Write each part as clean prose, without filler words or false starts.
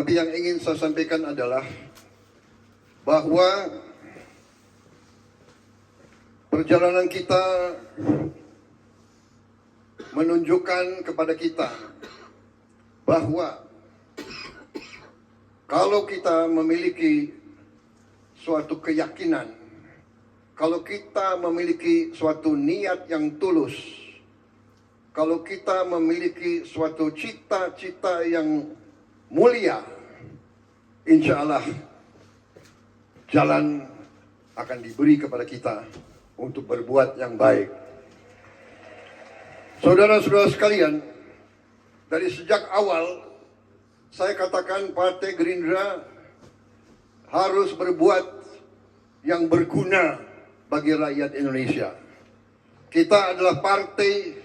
Tapi yang ingin saya sampaikan adalah bahwa perjalanan kita menunjukkan kepada kita bahwa kalau kita memiliki suatu keyakinan, kalau kita memiliki suatu niat yang tulus, kalau kita memiliki suatu cita-cita yang mulia, insya Allah jalan akan diberi kepada kita untuk berbuat yang baik. Saudara-saudara sekalian, dari sejak awal saya katakan Partai Gerindra harus berbuat yang berguna bagi rakyat Indonesia. Kita adalah partai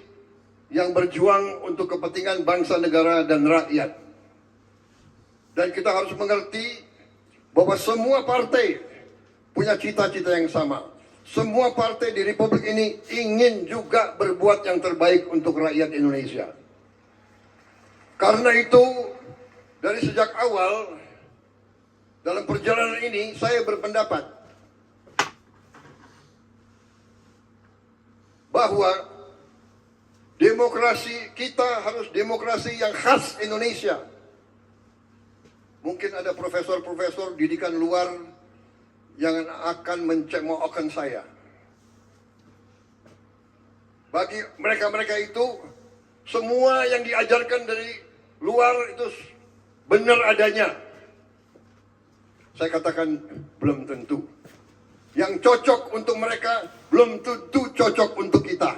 yang berjuang untuk kepentingan bangsa, negara, dan rakyat. Dan kita harus mengerti bahwa semua partai punya cita-cita yang sama. Semua partai di Republik ini ingin juga berbuat yang terbaik untuk rakyat Indonesia. Karena itu, dari sejak awal, dalam perjalanan ini, saya berpendapat bahwa demokrasi kita harus demokrasi yang khas Indonesia. Mungkin ada profesor-profesor didikan luar yang akan mencemoohkan saya. Bagi mereka-mereka itu, semua yang diajarkan dari luar itu benar adanya. Saya katakan belum tentu. Yang cocok untuk mereka belum tentu cocok untuk kita.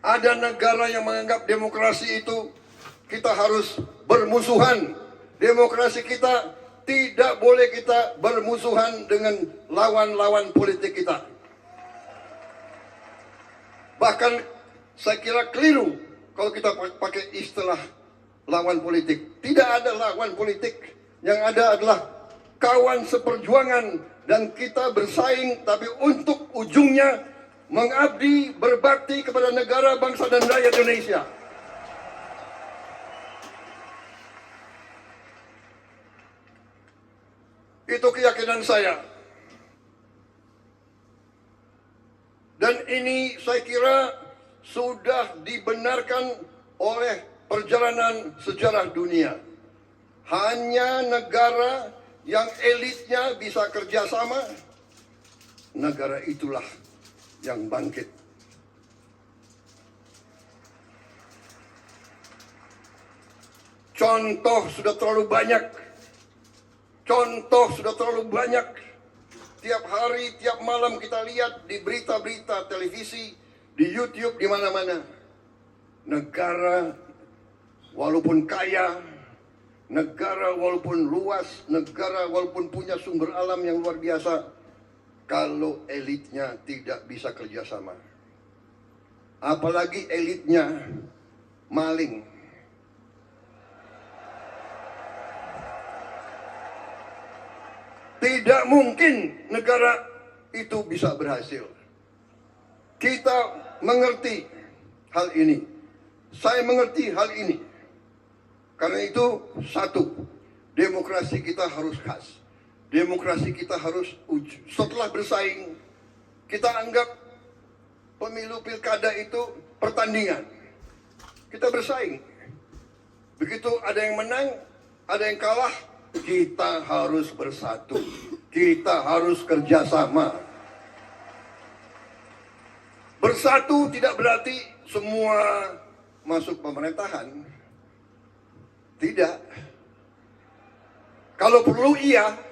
Ada negara yang menganggap demokrasi itu kita harus bermusuhan. Demokrasi kita tidak boleh kita bermusuhan dengan lawan-lawan politik kita. Bahkan saya kira keliru kalau kita pakai istilah lawan politik. Tidak ada lawan politik. Yang ada adalah kawan seperjuangan. Dan kita bersaing, tapi untuk ujungnya mengabdi, berbakti kepada negara, bangsa, dan rakyat Indonesia. Itu keyakinan saya. Dan ini saya kira sudah dibenarkan oleh perjalanan sejarah dunia. Hanya negara yang elitnya bisa kerjasama, negara itulah yang bangkit. Contoh sudah terlalu banyak. Contoh sudah terlalu banyak. Tiap hari, tiap malam kita lihat di berita-berita televisi, di YouTube, di mana-mana. Negara walaupun kaya, negara walaupun luas, negara walaupun punya sumber alam yang luar biasa, kalau elitnya tidak bisa kerjasama. Apalagi elitnya maling. Tidak mungkin negara itu bisa berhasil. Kita mengerti hal ini. Saya mengerti hal ini. Karena itu, satu, demokrasi kita harus khas. Demokrasi kita harus setelah bersaing, kita anggap pemilu pilkada itu pertandingan. Kita bersaing. Begitu ada yang menang, ada yang kalah, kita harus bersatu. Kita harus kerjasama. Bersatu tidak berarti semua masuk pemerintahan. Tidak. Kalau perlu iya.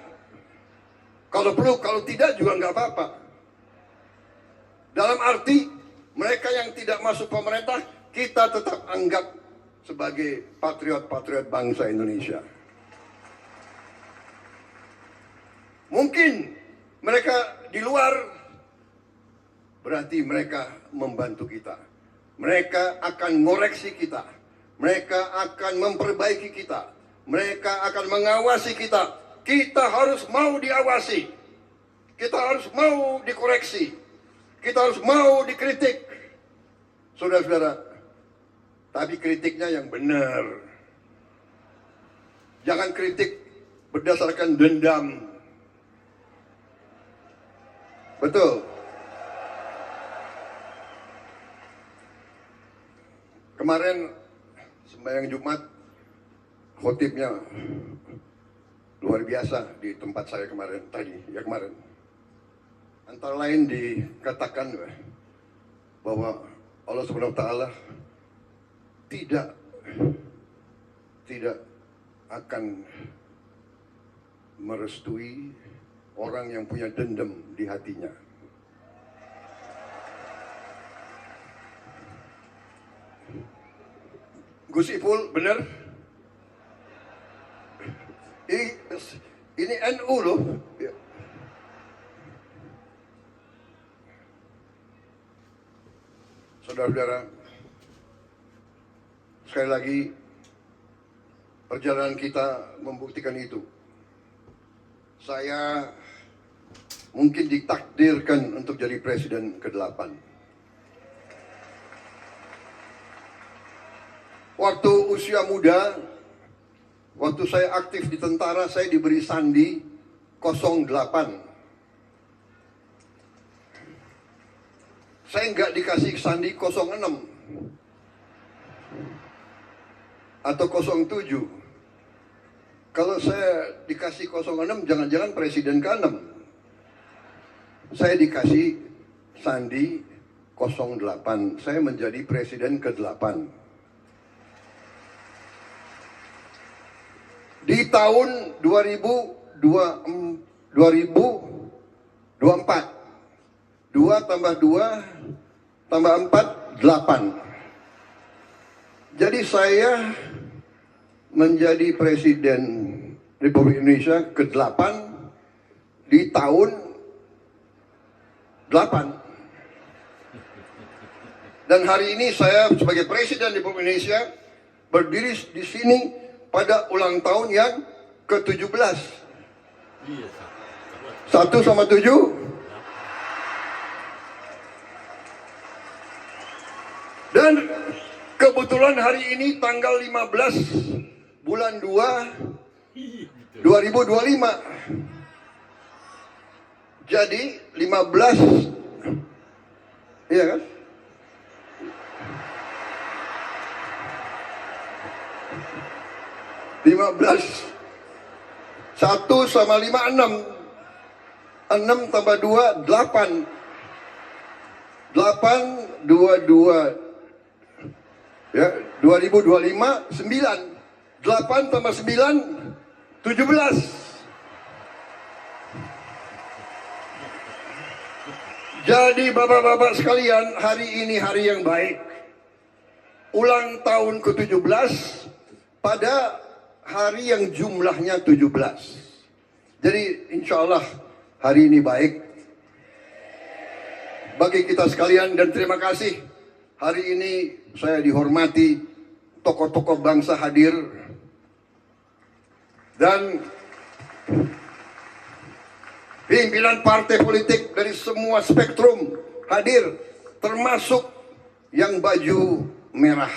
Kalau perlu, kalau tidak juga nggak apa-apa. Dalam arti, mereka yang tidak masuk pemerintah, kita tetap anggap sebagai patriot-patriot bangsa Indonesia. Mungkin mereka di luar, berarti mereka membantu kita. Mereka akan ngoreksi kita. Mereka akan memperbaiki kita. Mereka akan mengawasi kita. Kita harus mau diawasi. Kita harus mau dikoreksi. Kita harus mau dikritik. Saudara-saudara, Tapi kritiknya yang benar. Jangan kritik berdasarkan dendam. Betul. Kemarin sembahyang Jumat, khotibnya luar biasa di tempat saya kemarin. Antara lain dikatakan bahwa Allah Subhanahu wa taala tidak akan merestui orang yang punya dendam di hatinya. Gus Ipul, benar? Ini NU loh. Saudara-saudara, sekali lagi perjalanan kita membuktikan itu. Saya mungkin ditakdirkan untuk jadi presiden ke-8. Waktu usia muda, waktu saya aktif di tentara, saya diberi sandi 08. Saya nggak dikasih sandi 06 atau 07. Kalau saya dikasih 06, jangan-jangan presiden ke-6. Saya dikasih sandi 08, saya menjadi presiden ke-8. Di tahun 2024, 2 tambah 2 tambah 4, 8. Jadi saya menjadi presiden Republik Indonesia ke-8 di tahun 8. Dan hari ini saya sebagai presiden Republik Indonesia berdiri di sini pada ulang tahun yang ke-17. 1 sama 7. Dan kebetulan hari ini tanggal 15 bulan 2 2025. Jadi 15, iya kan? Belas 1 sama 5, 6. 6 tambah 2, 8. 8, 2, ya, 2025, 9. 8 tambah 9, 17. Jadi bapak-bapak sekalian, hari ini hari yang baik. Ulang tahun ke-17 pada hari yang jumlahnya 17. Jadi insya Allah hari ini baik bagi kita sekalian, dan terima kasih hari ini saya dihormati, tokoh-tokoh bangsa hadir dan pimpinan partai politik dari semua spektrum hadir, termasuk yang baju merah.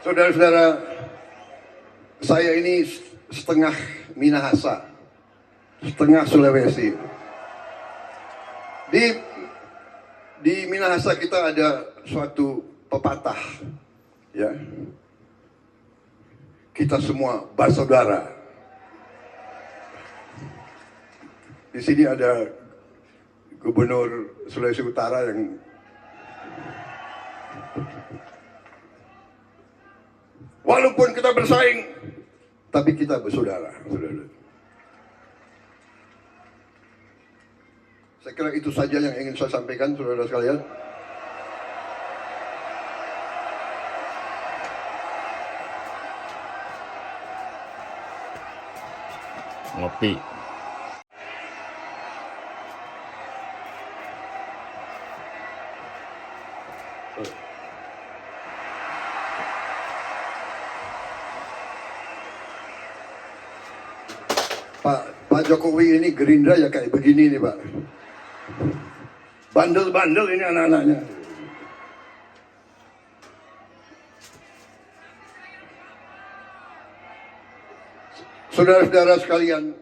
Saudara-saudara, saya ini setengah Minahasa, setengah Sulawesi. Di Minahasa kita ada suatu pepatah, ya. Kita semua bersaudara. Di sini ada Gubernur Sulawesi Utara yang walaupun kita bersaing, tapi kita bersaudara. Saya kira itu saja yang ingin saya sampaikan, saudara sekalian. Ngopi. Pak Jokowi ini Gerindra ya kayak begini nih Pak. Bandel-bandel ini anak-anaknya. Saudara-saudara sekalian,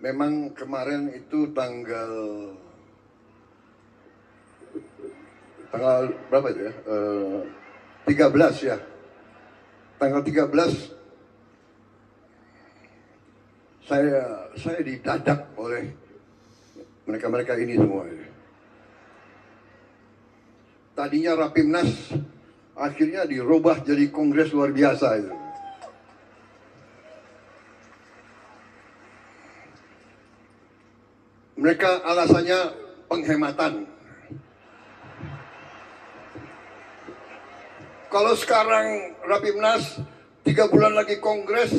memang kemarin itu tanggal berapa itu ya? 13 ya. Tanggal 13 saya didadak oleh mereka-mereka ini semua. Tadinya Rapimnas akhirnya dirubah jadi kongres luar biasa itu. Mereka alasannya penghematan. Kalau sekarang Rapimnas 3 bulan lagi kongres,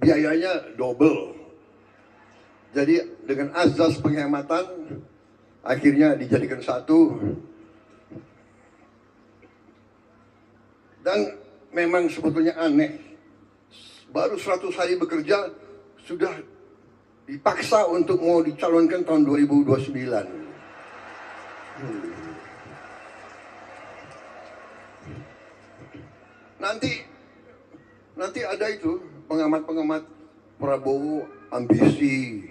biayanya double. Jadi dengan azas penghematan, akhirnya dijadikan satu. Dan memang sebetulnya aneh. Baru 100 hari bekerja, sudah dipaksa untuk mau dicalonkan tahun 2029. Nanti ada itu pengamat-pengamat Prabowo ambisi.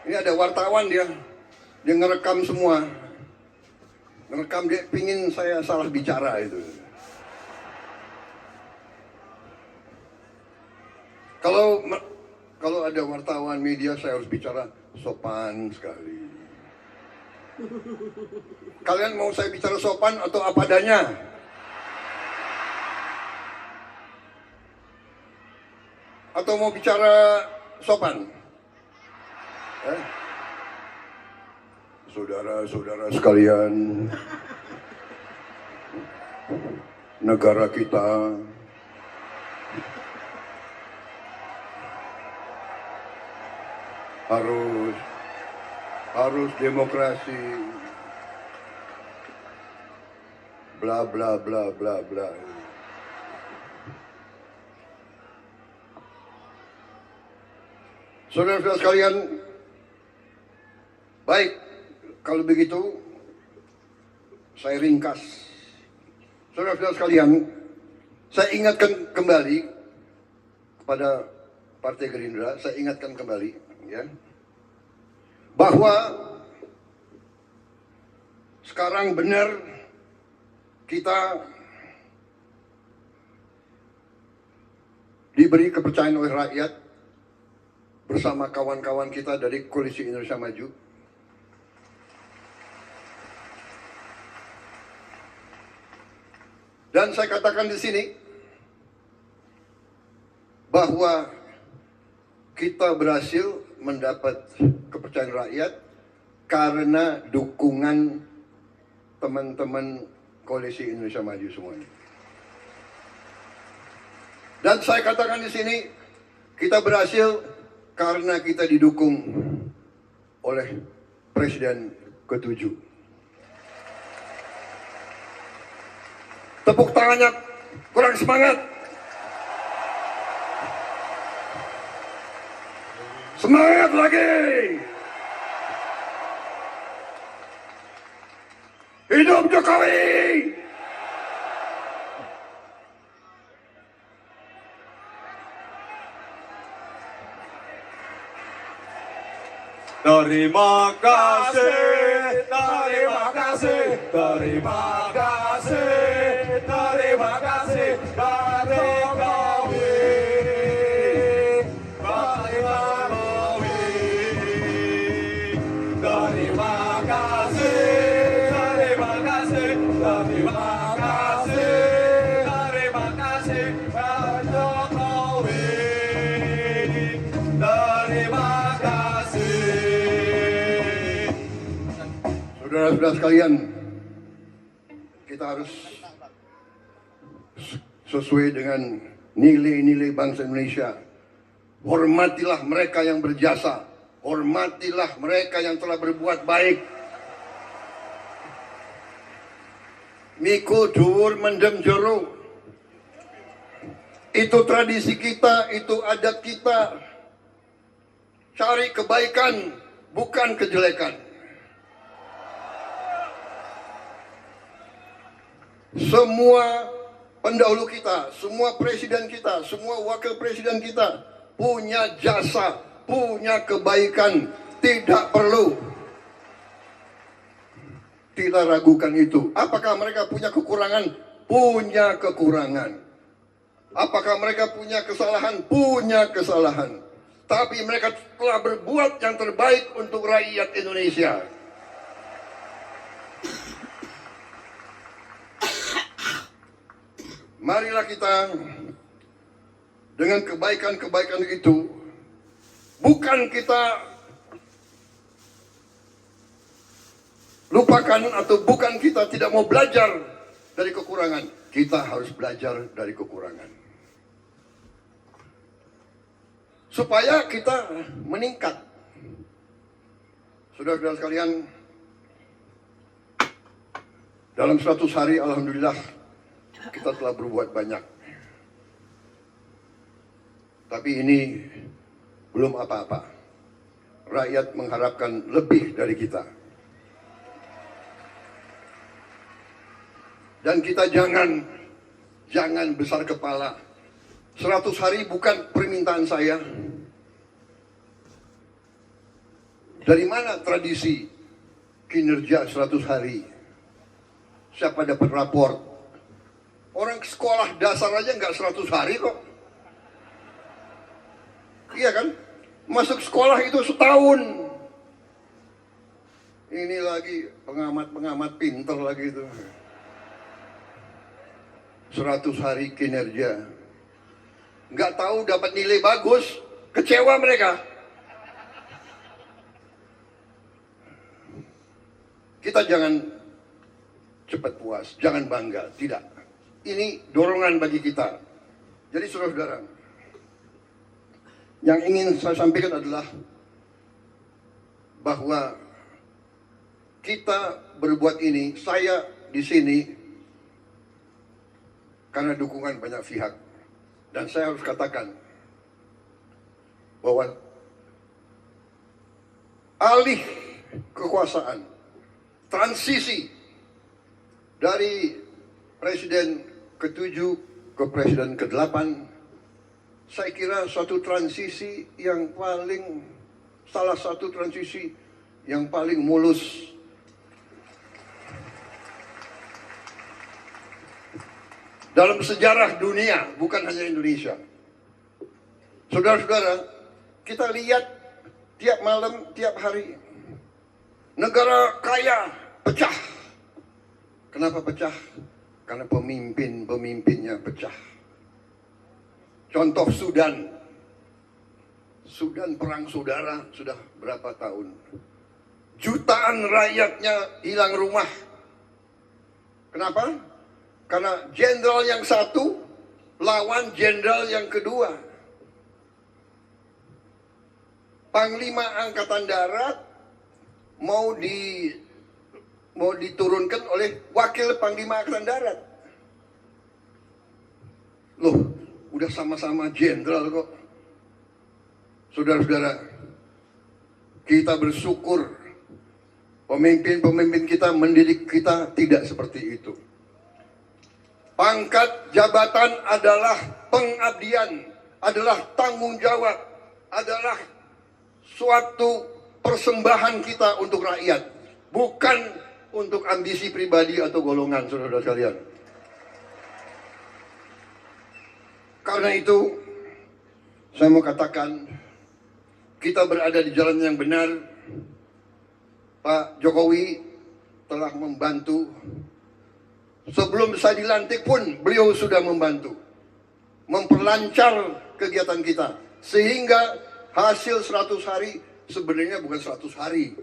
Ini ada wartawan dia ngerekam semua, ngerekam, dia pingin saya salah bicara itu. Kalau ada wartawan media saya harus bicara sopan sekali. Kalian mau saya bicara sopan atau apa adanya? Atau mau bicara sopan? Saudara-saudara sekalian, negara kita harus demokrasi, bla bla bla bla bla. Saudara-saudara sekalian, baik, kalau begitu saya ringkas. Saudara-saudara sekalian, saya ingatkan kembali kepada Partai Gerindra, saya ingatkan kembali ya, bahwa sekarang benar kita diberi kepercayaan oleh rakyat bersama kawan-kawan kita dari Koalisi Indonesia Maju. Dan saya katakan di sini bahwa kita berhasil mendapat kepercayaan rakyat karena dukungan teman-teman Koalisi Indonesia Maju semuanya. Dan saya katakan di sini kita berhasil karena kita didukung oleh Presiden ke-7. Tepuk tangannya kurang semangat. Semangat lagi. Hidup Jokowi. Terima kasih, terima kasih, terima kasih, terima kasih, Pak Jokowi, Pak Jokowi. Terima kasih, terima kasih, terima kasih, terima kasih, Pak Jokowi. Terima kasih. Saudara-saudara sekalian, kita harus sesuai dengan nilai-nilai bangsa Indonesia. Hormatilah mereka yang berjasa, hormatilah mereka yang telah berbuat baik. Miku dhuwur mendem jero. Itu tradisi kita, itu adat kita. Cari kebaikan, bukan kejelekan. Semua pendahulu kita, semua presiden kita, semua wakil presiden kita punya jasa, punya kebaikan. Tidak perlu kita ragukan itu. Apakah mereka punya kekurangan? Punya kekurangan. Apakah mereka punya kesalahan? Punya kesalahan. Tapi mereka telah berbuat yang terbaik untuk rakyat Indonesia. Marilah kita dengan kebaikan-kebaikan itu, bukan kita lupakan atau bukan kita tidak mau belajar dari kekurangan. Kita harus belajar dari kekurangan. Supaya kita meningkat. Saudara-saudara sekalian, dalam 100 hari alhamdulillah kita telah berbuat banyak. Tapi ini belum apa-apa. Rakyat mengharapkan lebih dari kita. Dan kita jangan besar kepala. 100 hari bukan permintaan saya. Dari mana tradisi kinerja 100 hari? Siapa dapat rapor? Orang sekolah dasar aja nggak 100 hari kok. Iya kan? Masuk sekolah itu setahun. Ini lagi pengamat pinter lagi itu. 100 hari kinerja. Nggak tahu dapat nilai bagus, kecewa mereka. Kita jangan cepat puas, jangan bangga, tidak. Ini dorongan bagi kita. Jadi saudara-saudara, yang ingin saya sampaikan adalah bahwa kita berbuat ini, saya di sini karena dukungan banyak pihak. Dan saya harus katakan bahwa alih kekuasaan, transisi dari presiden ke-7 ke presiden ke-8, saya kira suatu transisi yang salah satu transisi yang paling mulus. Dalam sejarah dunia, bukan hanya Indonesia. Saudara-saudara, kita lihat tiap malam, tiap hari. Negara kaya pecah. Kenapa pecah? Karena pemimpinnya pecah. Contoh Sudan. Sudan perang saudara sudah berapa tahun. Jutaan rakyatnya hilang rumah. Kenapa? Karena jenderal yang satu lawan jenderal yang kedua. Panglima Angkatan Darat mau diturunkan oleh wakil Panglima Angkatan Darat. Loh, udah sama-sama jenderal kok. Saudara-saudara, kita bersyukur pemimpin-pemimpin kita mendidik kita tidak seperti itu. Pangkat jabatan adalah pengabdian, adalah tanggung jawab, adalah suatu persembahan kita untuk rakyat, bukan untuk ambisi pribadi atau golongan, saudara-saudara sekalian. Karena itu, saya mau katakan, kita berada di jalan yang benar. Pak Jokowi telah membantu. Sebelum saya dilantik pun beliau sudah membantu memperlancar kegiatan kita, sehingga hasil 100 hari sebenarnya bukan 100 hari,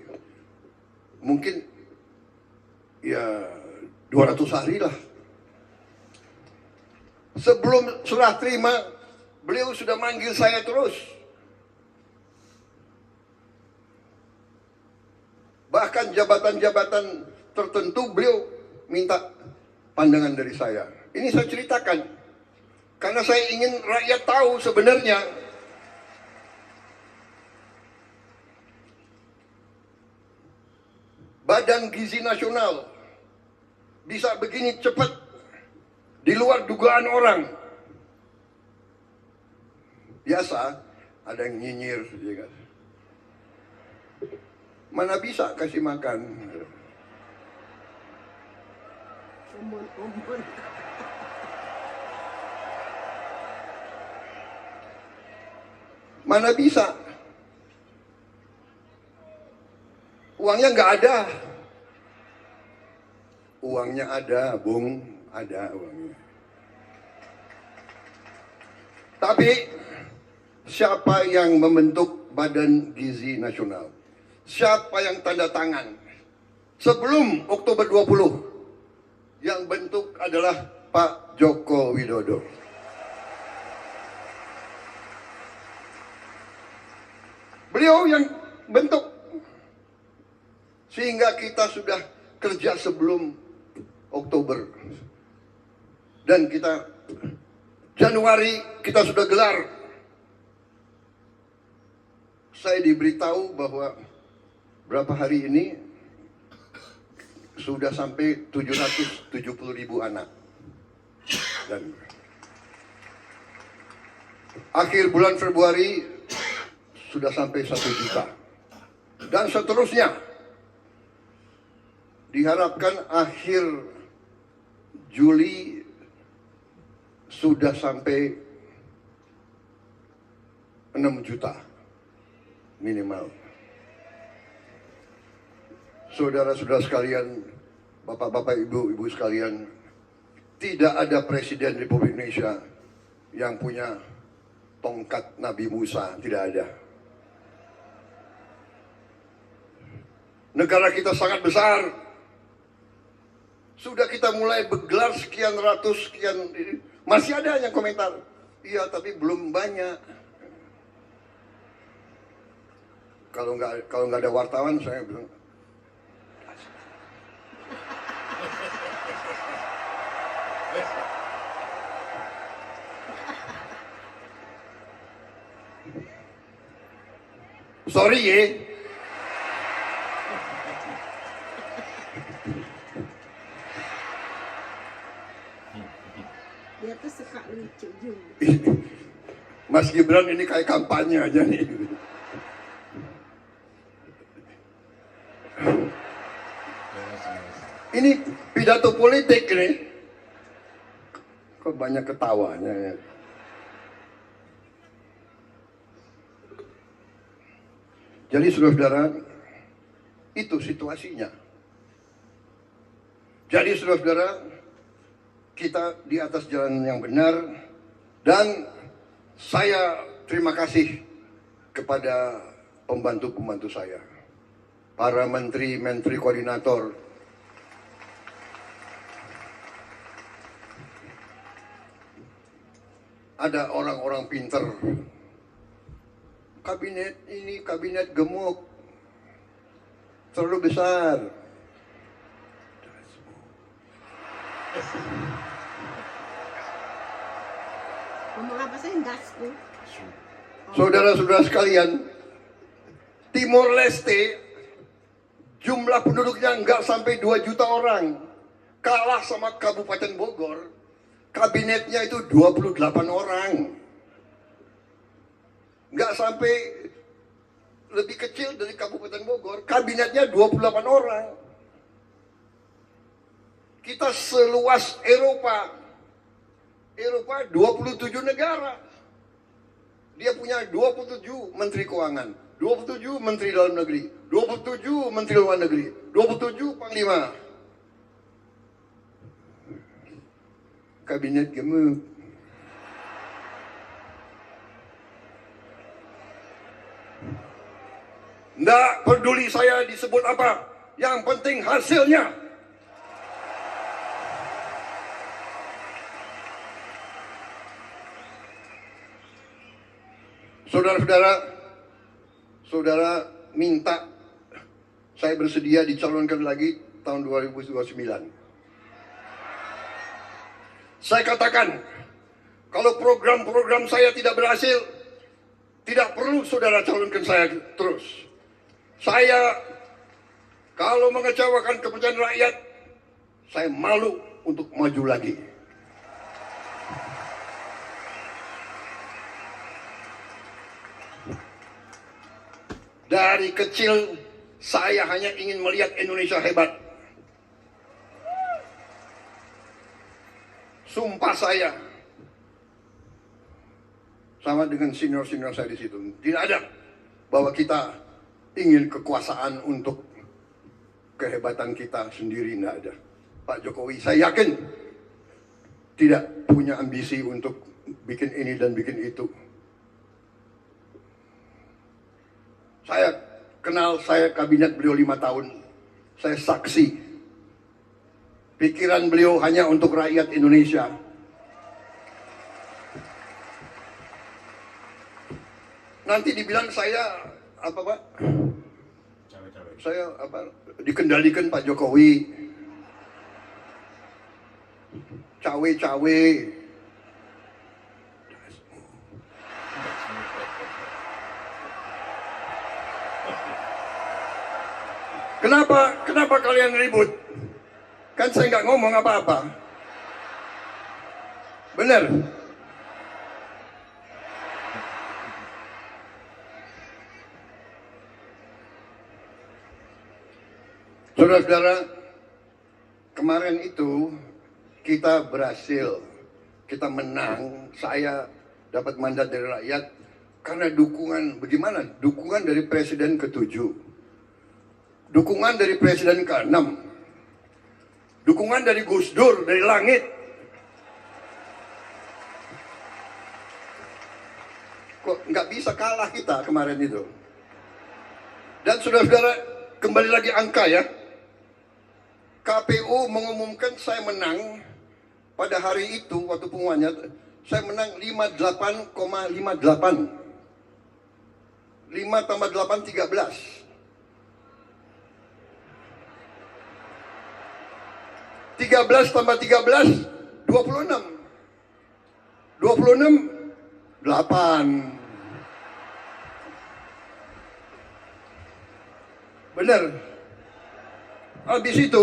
mungkin ya 200 hari lah. Sebelum serah terima beliau sudah manggil saya terus, bahkan jabatan-jabatan tertentu beliau minta pandangan dari saya. Ini saya ceritakan Karena saya ingin rakyat tahu sebenarnya Badan Gizi Nasional bisa begini cepat di luar dugaan orang. Biasa ada yang nyinyir, ya kan? Mana bisa kasih makan? Ombon. Mana bisa? Uangnya nggak ada. Uangnya ada, Bung. Ada uangnya. Tapi siapa yang membentuk Badan Gizi Nasional? Siapa yang tanda tangan? Sebelum Oktober 20, yang bentuk adalah Pak Joko Widodo. Beliau yang bentuk. Sehingga kita sudah kerja sebelum Oktober. Dan kita Januari kita sudah gelar. Saya diberitahu bahwa berapa hari ini sudah sampai 770.000 anak. Dan akhir bulan Februari sudah sampai 1 juta. Dan seterusnya. Diharapkan akhir Juli sudah sampai 6 juta minimal. Saudara-saudara sekalian, bapak-bapak, ibu-ibu sekalian, tidak ada presiden Republik Indonesia yang punya tongkat Nabi Musa, tidak ada. Negara kita sangat besar. Sudah kita mulai bergelar sekian ratus, sekian, masih ada yang komentar. Iya, tapi belum banyak. Kalau nggak ada wartawan, saya bilang. Sorry ya. Dia tuh suka lucu juga. Mas Gibran ini kayak kampanye aja nih. Ini pidato politik nih. Kok banyak ketawanya ya. Jadi saudara-saudara, itu situasinya. Jadi saudara-saudara, kita di atas jalan yang benar, dan saya terima kasih kepada pembantu-pembantu saya, para menteri koordinator, ada orang-orang pinter. Kabinet ini kabinet gemuk, terlalu besar. Ngomong apa sih? Gasku. Saudara-saudara sekalian, Timor Leste jumlah penduduknya nggak sampai 2 juta orang, kalah sama Kabupaten Bogor, kabinetnya itu 28 orang, nggak sampai, lebih kecil dari Kabupaten Bogor, kabinetnya 28 orang. Kita seluas Eropa 27 negara. Dia punya 27 menteri keuangan, 27 menteri dalam negeri, 27 menteri luar negeri, 27 panglima. Kabinet gemuk. Nggak peduli saya disebut apa, yang penting hasilnya. Saudara-saudara, saudara minta saya bersedia dicalonkan lagi tahun 2029. Saya katakan, Kalau program-program saya tidak berhasil, tidak perlu saudara calonkan saya terus. Saya kalau mengecewakan kepercayaan rakyat, saya malu untuk maju lagi. Dari kecil saya hanya ingin melihat Indonesia hebat. Sumpah saya, sama dengan senior-senior saya di situ, tidak ada bahwa kita ingin kekuasaan untuk kehebatan kita sendiri, tidak ada. Pak Jokowi saya yakin tidak punya ambisi untuk bikin ini dan bikin itu. Saya kenal, saya kabinet beliau 5 tahun. Saya saksi. Pikiran beliau hanya untuk rakyat Indonesia. Nanti dibilang saya, apa Pak? Saya apa? Dikendalikan Pak Jokowi. Cawe-cawe. Kenapa kalian ribut? Kan saya nggak ngomong apa-apa. Benar? Saudara-saudara, kemarin itu kita berhasil, kita menang, saya dapat mandat dari rakyat karena dukungan, bagaimana? Dukungan dari Presiden ke-7, dukungan dari Presiden ke-6, dukungan dari Gus Dur, dari langit. Kok nggak bisa kalah kita kemarin itu? Dan saudara-saudara, kembali lagi angka ya. KPU mengumumkan saya menang pada hari itu, waktu pengumumannya, saya menang 58,58. 5 tambah 8, 13. 13 tambah 13, 26. 26, 8. Benar. Habis itu,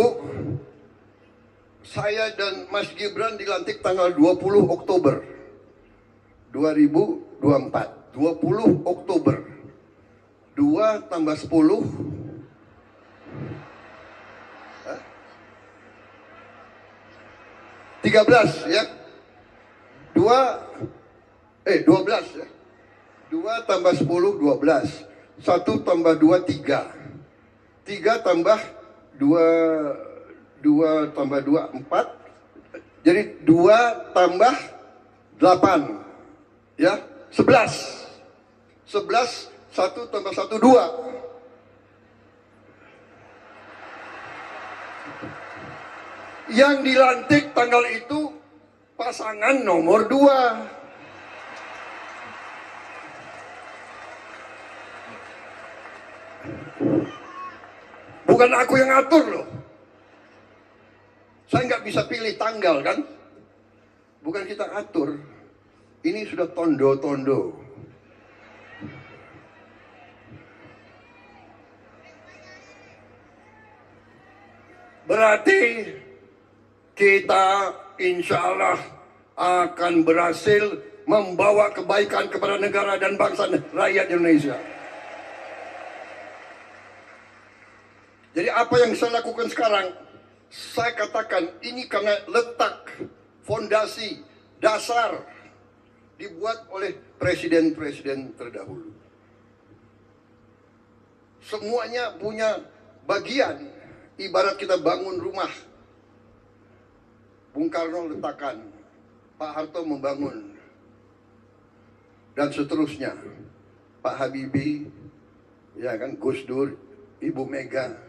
saya dan Mas Gibran dilantik tanggal 20 Oktober 2024. 20 Oktober. 2 tambah 10. 13 ya. 12 ya. 2 tambah 10, 12. 1 tambah 2, 3. 3 tambah 2 tambah 2, 4. Jadi 2 tambah 8. Ya, 11. 11, 1 tambah 1, 2. Yang dilantik tanggal itu pasangan nomor 2. Bukan aku yang atur loh. Saya nggak bisa pilih tanggal kan. Bukan kita atur. Ini sudah tondo-tondo. Berarti kita insya Allah akan berhasil membawa kebaikan kepada negara dan bangsa rakyat Indonesia. Jadi apa yang saya lakukan sekarang, saya katakan ini karena letak fondasi dasar dibuat oleh presiden-presiden terdahulu. Semuanya punya bagian, ibarat kita bangun rumah. Bung Karno letakkan, Pak Harto membangun, dan seterusnya. Pak Habibie, ya kan, Gus Dur, Ibu Mega.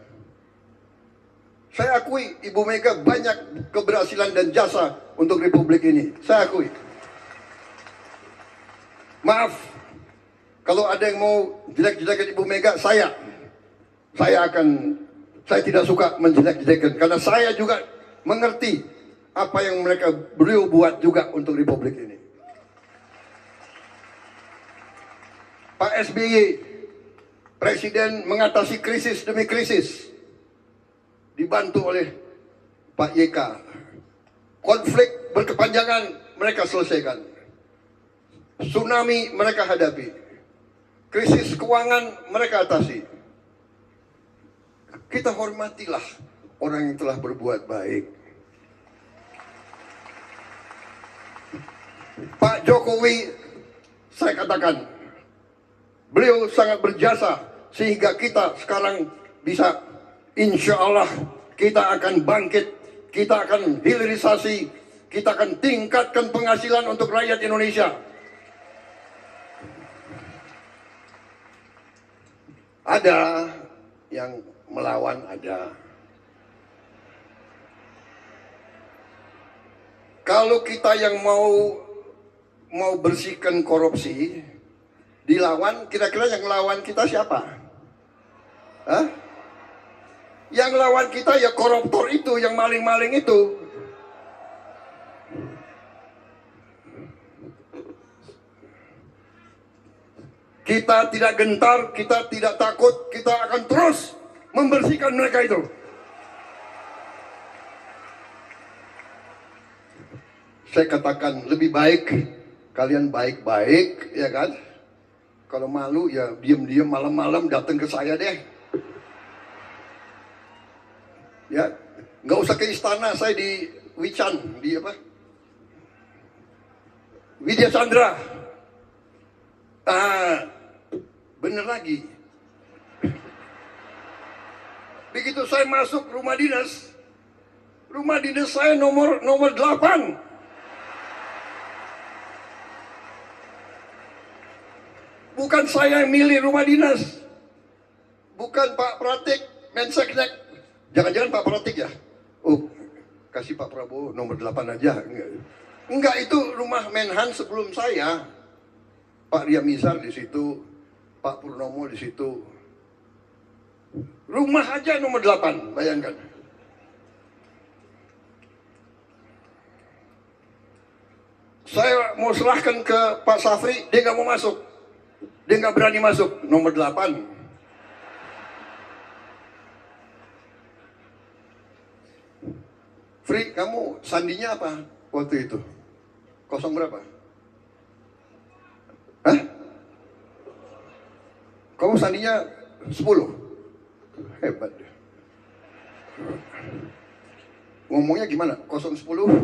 Saya akui Ibu Mega banyak keberhasilan dan jasa untuk Republik ini. Saya akui. Maaf, kalau ada yang mau jelek-jelekan Ibu Mega, saya tidak suka menjelek-jelekan. Karena saya juga mengerti apa yang beliau buat juga untuk Republik ini. Pak SBY, Presiden mengatasi krisis demi krisis, dibantu oleh Pak YK. Konflik berkepanjangan mereka selesaikan. Tsunami mereka hadapi. Krisis keuangan mereka atasi. Kita hormatilah orang yang telah berbuat baik. Pak Jokowi, saya katakan, beliau sangat berjasa sehingga kita sekarang bisa, insya Allah kita akan bangkit, kita akan hilirisasi, kita akan tingkatkan penghasilan untuk rakyat Indonesia. Ada yang melawan, ada. Kalau kita yang mau bersihkan korupsi, dilawan, kira-kira yang lawan kita siapa? Hah? Yang lawan kita ya koruptor itu, yang maling-maling itu. Kita tidak gentar, kita tidak takut, kita akan terus membersihkan mereka itu. Saya katakan lebih baik kalian baik-baik, ya kan? Kalau malu ya diam-diam malam-malam datang ke saya deh. Ya, nggak usah ke istana, saya di Wican, di apa? Widya Chandra. Bener lagi. Begitu saya masuk rumah dinas saya nomor 8. Bukan saya yang milih rumah dinas. Bukan Pak Pratik, Menseknek. Jangan-jangan Pak Pratik ya? Oh, kasih Pak Prabowo nomor 8 aja. Enggak, itu rumah Menhan sebelum saya. Pak Riamizar di situ, Pak Purnomo di situ. Rumah aja nomor 8, bayangkan. Saya mau serahkan ke Pak Safri, dia nggak mau masuk. Dia nggak berani masuk, nomor 8. Fri, kamu sandinya apa waktu itu? 0 berapa? Hah? Kamu sandinya 10? Hebat. Ngomongnya gimana? 010?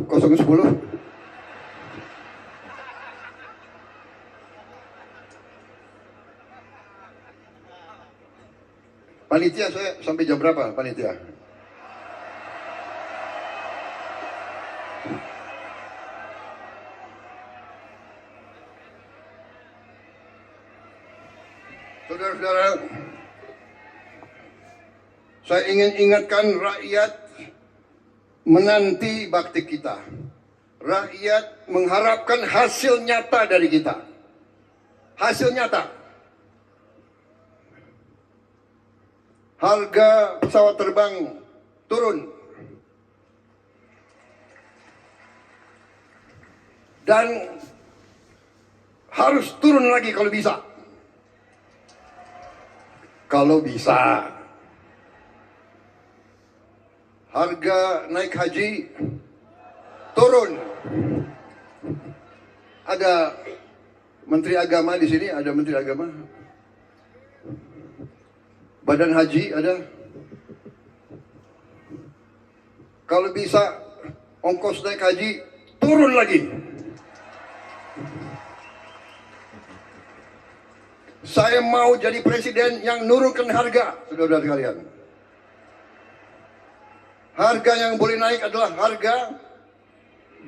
010? Panitia saya sampai jam berapa panitia? Saudara-saudara, saya ingin ingatkan rakyat menanti bakti kita. Rakyat mengharapkan hasil nyata dari kita. Hasil nyata. Harga pesawat terbang turun. Dan harus turun lagi kalau bisa. Kalau bisa. Harga naik haji turun. Ada Menteri Agama di sini, ada Menteri Agama. Badan Haji ada. Kalau bisa ongkos naik haji turun lagi. Saya mau jadi presiden yang nurunkan harga, saudara-saudara sekalian. Harga yang boleh naik adalah harga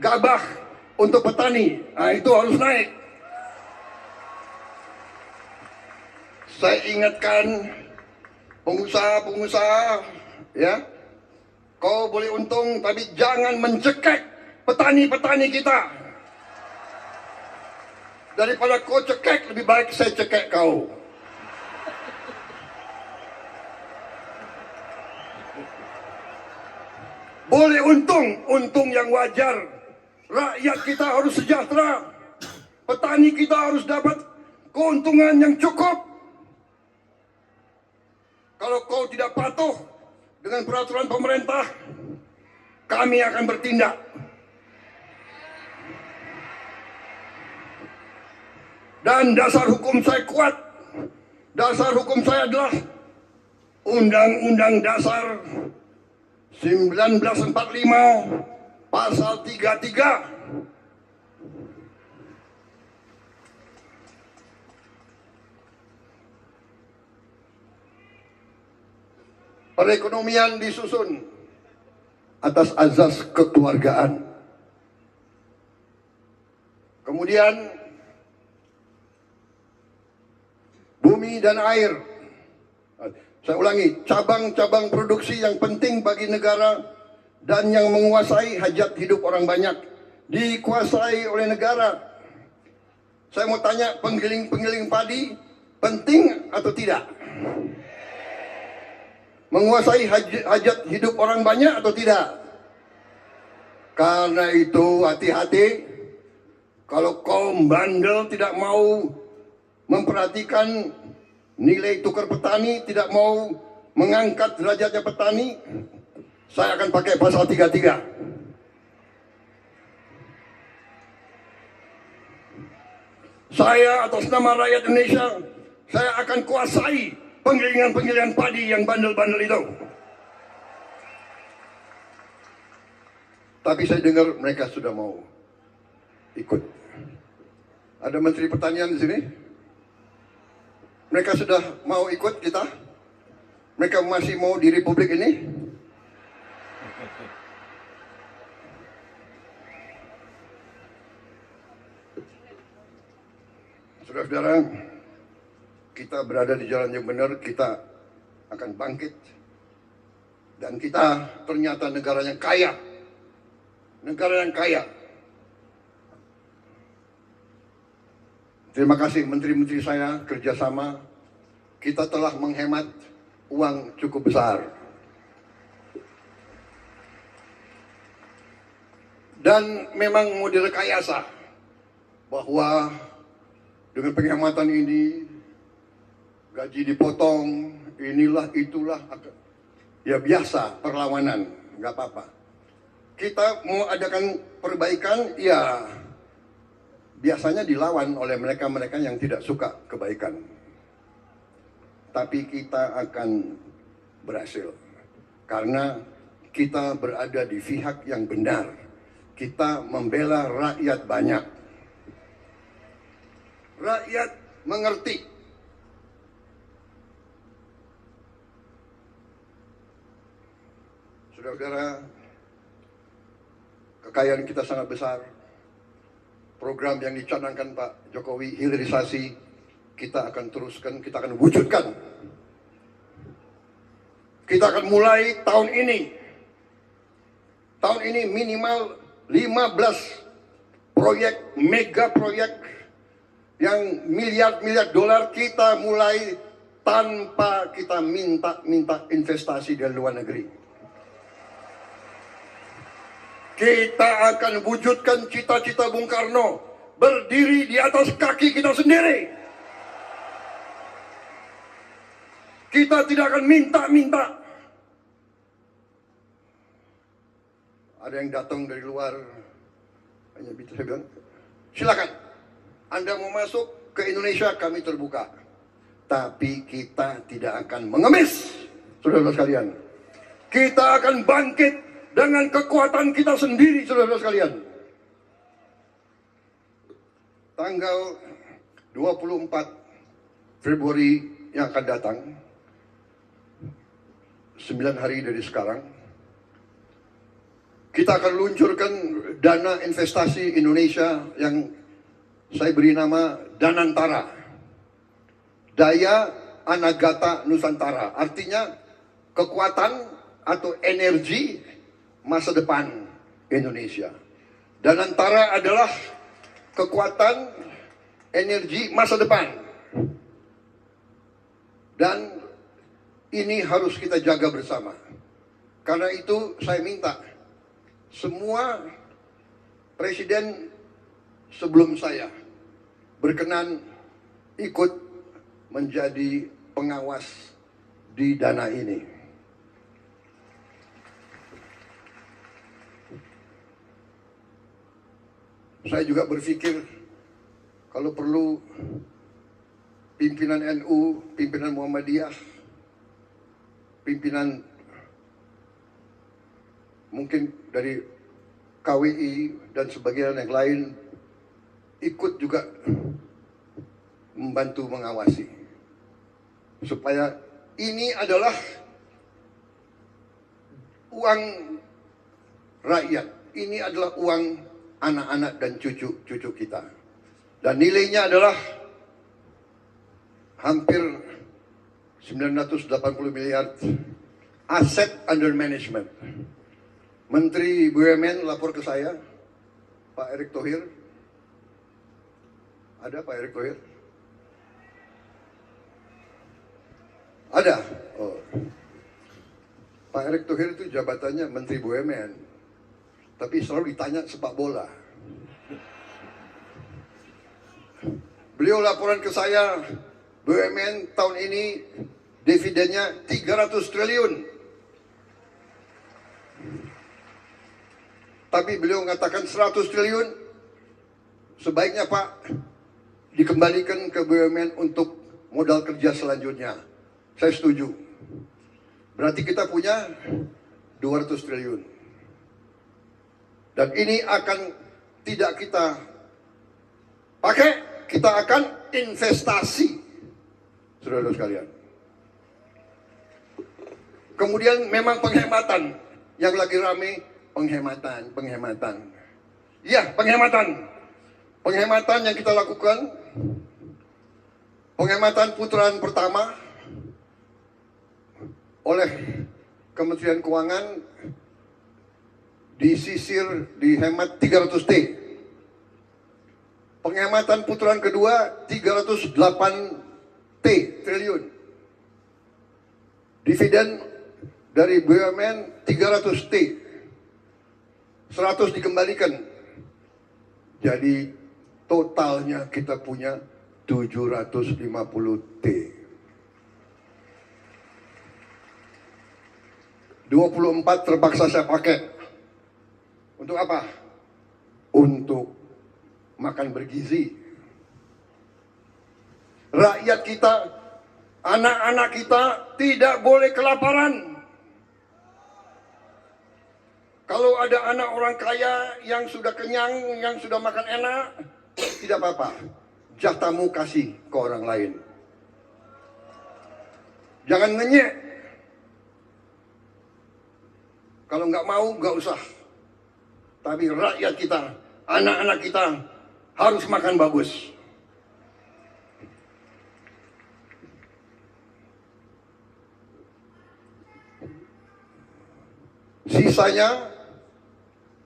gabah untuk petani. Nah, itu harus naik. Saya ingatkan pengusaha-pengusaha, ya, kau boleh untung tapi jangan mencekek petani-petani kita. Daripada kau cekek, lebih baik saya cekek kau. Boleh untung yang wajar. Rakyat kita harus sejahtera. Petani kita harus dapat keuntungan yang cukup. Kalau kau tidak patuh dengan peraturan pemerintah, kami akan bertindak. Dan dasar hukum saya kuat. Dasar hukum saya adalah Undang-Undang Dasar 1945 Pasal 33. Perekonomian disusun atas azas kekeluargaan. Kemudian bumi dan air. Saya ulangi, cabang-cabang produksi yang penting bagi negara dan yang menguasai hajat hidup orang banyak dikuasai oleh negara. Saya mau tanya, penggiling-penggiling padi penting atau tidak? Menguasai hajat hidup orang banyak atau tidak? Karena itu hati-hati. Kalau kaum bandel tidak mau memperhatikan nilai tukar petani, tidak mau mengangkat derajatnya petani, saya akan pakai pasal 33. Saya atas nama rakyat Indonesia, saya akan kuasai penggilingan-penggilingan padi yang bandel-bandel itu. Tapi saya dengar mereka sudah mau ikut. Ada Menteri Pertanian di sini? Mereka sudah mau ikut kita? Mereka masih mau di Republik ini? Saudara-saudara, kita berada di jalan yang benar, kita akan bangkit. Dan kita ternyata negara yang kaya. Negara yang kaya. Terima kasih menteri-menteri saya kerjasama. Kita telah menghemat uang cukup besar. Dan memang model rekayasa bahwa dengan penghematan ini gaji dipotong, inilah itulah, ya biasa perlawanan, nggak apa-apa. Kita mau adakan perbaikan, ya biasanya dilawan oleh mereka-mereka yang tidak suka kebaikan. Tapi kita akan berhasil karena kita berada di pihak yang benar. Kita membela rakyat banyak. Rakyat mengerti. Saudara-saudara, kekayaan kita sangat besar. Program yang dicanangkan Pak Jokowi, hilirisasi, kita akan teruskan, kita akan wujudkan. Kita akan mulai tahun ini. Tahun ini minimal 15 proyek, mega proyek yang miliar-miliar dolar kita mulai tanpa kita minta investasi dari luar negeri. Kita akan wujudkan cita-cita Bung Karno, berdiri di atas kaki kita sendiri. Kita tidak akan minta-minta. Ada yang datang dari luar, hanya bicara, bilang, silakan, Anda mau masuk ke Indonesia, kami terbuka. Tapi kita tidak akan mengemis, saudara-saudara sekalian. Kita akan bangkit dengan kekuatan kita sendiri, saudara-saudara sekalian. Tanggal 24 Februari yang akan datang, 9 hari dari sekarang, kita akan luncurkan dana investasi Indonesia yang saya beri nama Danantara. Daya Anagata Nusantara. Artinya kekuatan atau energi masa depan Indonesia. Danantara adalah kekuatan energi masa depan. Dan ini harus kita jaga bersama. Karena itu saya minta semua presiden sebelum saya berkenan ikut menjadi pengawas di dana ini. Saya juga berpikir kalau perlu pimpinan NU, pimpinan Muhammadiyah, pimpinan mungkin dari KWI dan sebagian yang lain ikut juga membantu mengawasi supaya ini adalah uang rakyat, ini adalah uang anak-anak dan cucu-cucu kita, dan nilainya adalah hampir 980 miliar aset under management. Menteri BUMN lapor ke saya, Pak Erick Thohir. Ada Pak Erick Thohir? Ada. Oh. Pak Erick Thohir itu jabatannya Menteri BUMN, tapi selalu ditanya sepak bola. Beliau laporan ke saya, BUMN tahun ini dividennya 300 triliun. Tapi beliau mengatakan 100 triliun sebaiknya Pak dikembalikan ke BUMN untuk modal kerja selanjutnya. Saya setuju. Berarti kita punya 200 triliun. Dan ini akan tidak kita pakai, kita akan investasi. Saudara-saudara sekalian. Kemudian memang penghematan yang lagi rame. Penghematan. Ya, penghematan. Penghematan yang kita lakukan, penghematan putaran pertama oleh Kementerian Keuangan disisir, dihemat 300 T. Penghematan putaran kedua 308 triliun. Dividen dari BUMN 300 T. 100 dikembalikan. Jadi totalnya kita punya 750 T. 24 terpaksa saya pakai. Untuk apa? Untuk makan bergizi. Rakyat kita, anak-anak kita tidak boleh kelaparan. Kalau ada anak orang kaya yang sudah kenyang, yang sudah makan enak, tidak apa-apa. Jatahmu kasih ke orang lain. Jangan ngenyek. Kalau nggak mau, nggak usah. Tapi rakyat kita, anak-anak kita harus makan bagus. Sisanya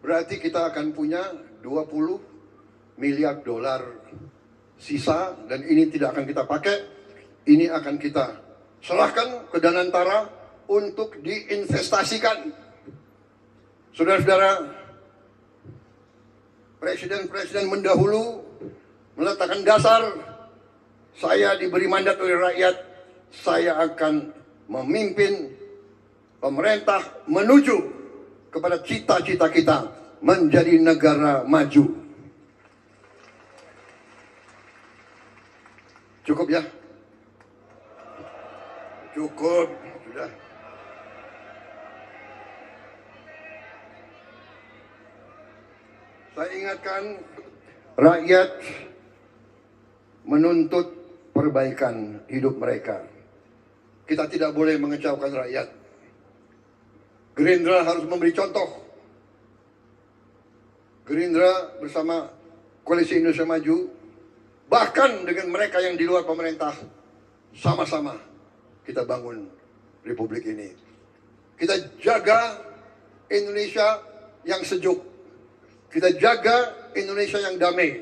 berarti kita akan punya 20 miliar dolar sisa, dan ini tidak akan kita pakai. Ini akan kita serahkan ke Danantara untuk diinvestasikan. Saudara-saudara, presiden-presiden mendahulu meletakkan dasar, saya diberi mandat oleh rakyat, saya akan memimpin pemerintah menuju kepada cita-cita kita menjadi negara maju. Cukup ya? Cukup, sudah. Saya ingatkan, rakyat menuntut perbaikan hidup mereka. Kita tidak boleh mengecewakan rakyat. Gerindra harus memberi contoh. Gerindra bersama Koalisi Indonesia Maju, bahkan dengan mereka yang di luar pemerintah, sama-sama kita bangun Republik ini. Kita jaga Indonesia yang sejuk. Kita jaga Indonesia yang damai.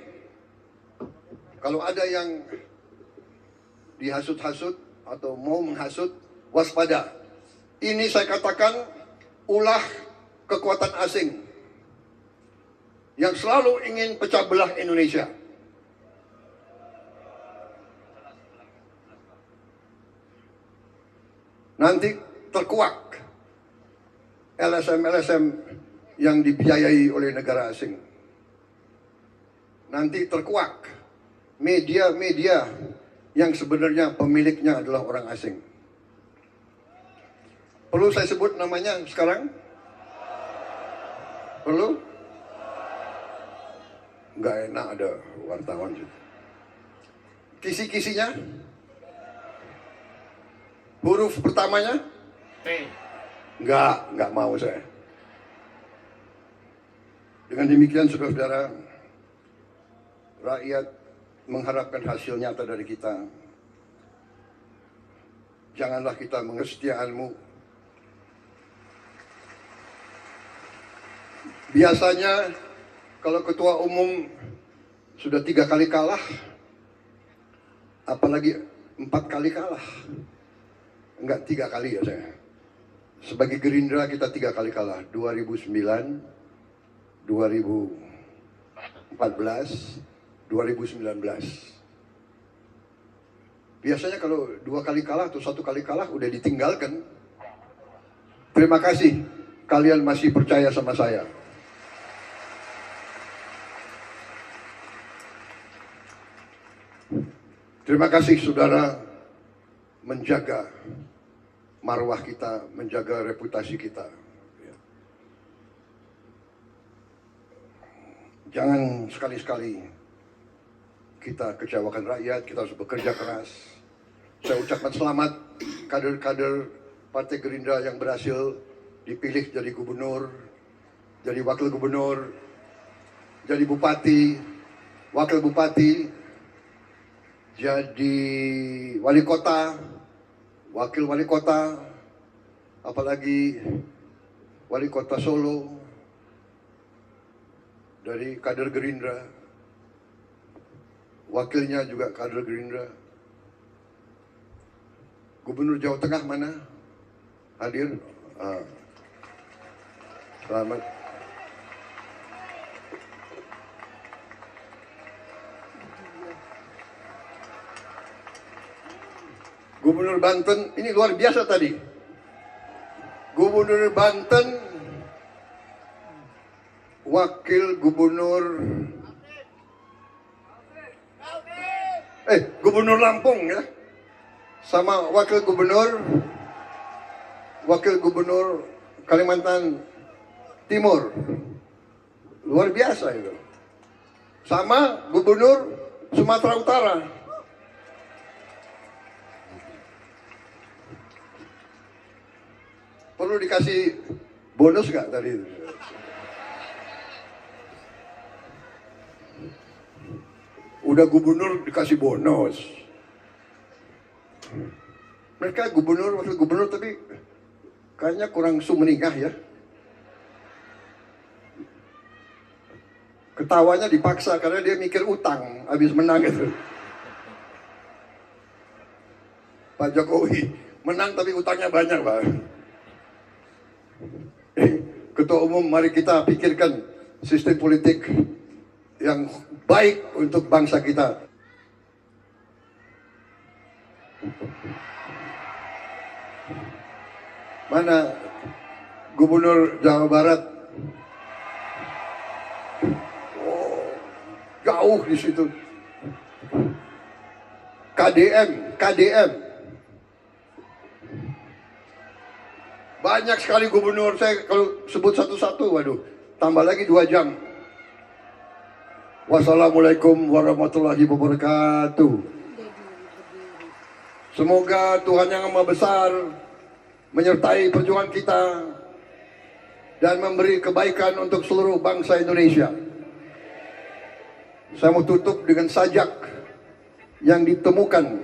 Kalau ada yang dihasut-hasut atau mau menghasut, waspada. Ini saya katakan ulah kekuatan asing yang selalu ingin pecah belah Indonesia. Nanti terkuak LSM-LSM yang dibiayai oleh negara asing. Nanti terkuak media-media yang sebenarnya pemiliknya adalah orang asing. Perlu saya sebut namanya sekarang? Perlu? Nggak enak ada wartawan. Kisi-kisinya? Huruf pertamanya? P. Nggak mau saya. Dengan demikian, saudara-saudara, rakyat mengharapkan hasil nyata dari kita. Janganlah kita mengesetiaanmu. Biasanya kalau ketua umum sudah 3 kali kalah, apalagi 4 kali kalah. Enggak, 3 kali ya saya. Sebagai Gerindra kita 3 kali kalah. 2009, 2014, 2019. Biasanya kalau 2 kali kalah atau 1 kali kalah udah ditinggalkan. Terima kasih kalian masih percaya sama saya. Terima kasih saudara menjaga marwah kita, menjaga reputasi kita. Jangan sekali-sekali kita kecewakan rakyat, kita harus bekerja keras. Saya ucapkan selamat kader-kader Partai Gerindra yang berhasil dipilih jadi gubernur, jadi wakil gubernur, jadi bupati, wakil bupati, jadi wali kota, wakil wali kota, apalagi wali kota Solo dari kader Gerindra, wakilnya juga kader Gerindra. Gubernur Jawa Tengah mana? Hadir? Selamat. Gubernur Banten, ini luar biasa tadi. Gubernur Banten, wakil gubernur, gubernur Lampung ya, sama wakil gubernur Kalimantan Timur, luar biasa itu. Sama gubernur Sumatera Utara. Perlu dikasih bonus nggak tadi? Udah gubernur dikasih bonus. Mereka gubernur, wakil gubernur tapi kayaknya kurang sumeningah ya. Ketawanya dipaksa karena dia mikir utang habis menang itu. Pak Jokowi menang tapi utangnya banyak, Pak. Ketua umum, mari kita pikirkan sistem politik yang baik untuk bangsa kita. Mana Gubernur Jawa Barat? Oh, jauh di situ. KDM. Banyak sekali gubernur, saya kalau sebut satu-satu, waduh, tambah lagi 2 jam. Wassalamualaikum warahmatullahi wabarakatuh. Semoga Tuhan Yang Maha Besar menyertai perjuangan kita dan memberi kebaikan untuk seluruh bangsa Indonesia. Saya mau tutup dengan sajak yang ditemukan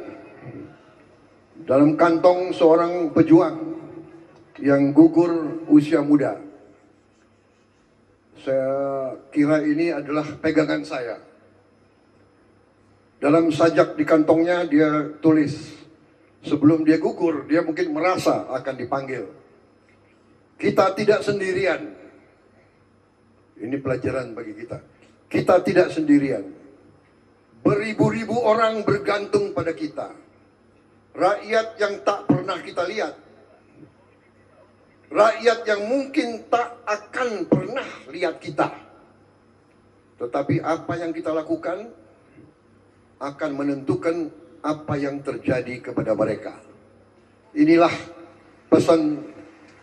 dalam kantong seorang pejuang yang gugur usia muda. Saya kira ini adalah pegangan saya. Dalam sajak di kantongnya dia tulis, sebelum dia gugur, dia mungkin merasa akan dipanggil. Kita tidak sendirian. Ini pelajaran bagi kita. Kita tidak sendirian. Beribu-ribu orang bergantung pada kita. Rakyat yang tak pernah kita lihat, rakyat yang mungkin tak akan pernah lihat kita. Tetapi apa yang kita lakukan akan menentukan apa yang terjadi kepada mereka. Inilah pesan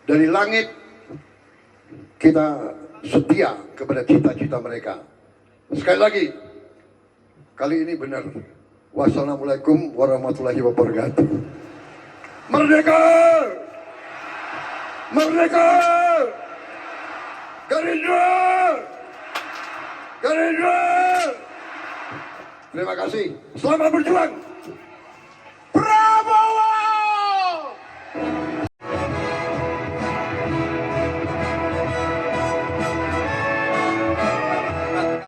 dari langit. Kita setia kepada cita-cita mereka. Sekali lagi, kali ini benar. Wassalamualaikum warahmatullahi wabarakatuh. Merdeka! Merdeka! Gerindra! Gerindra! Terima kasih. Selamat berjuang!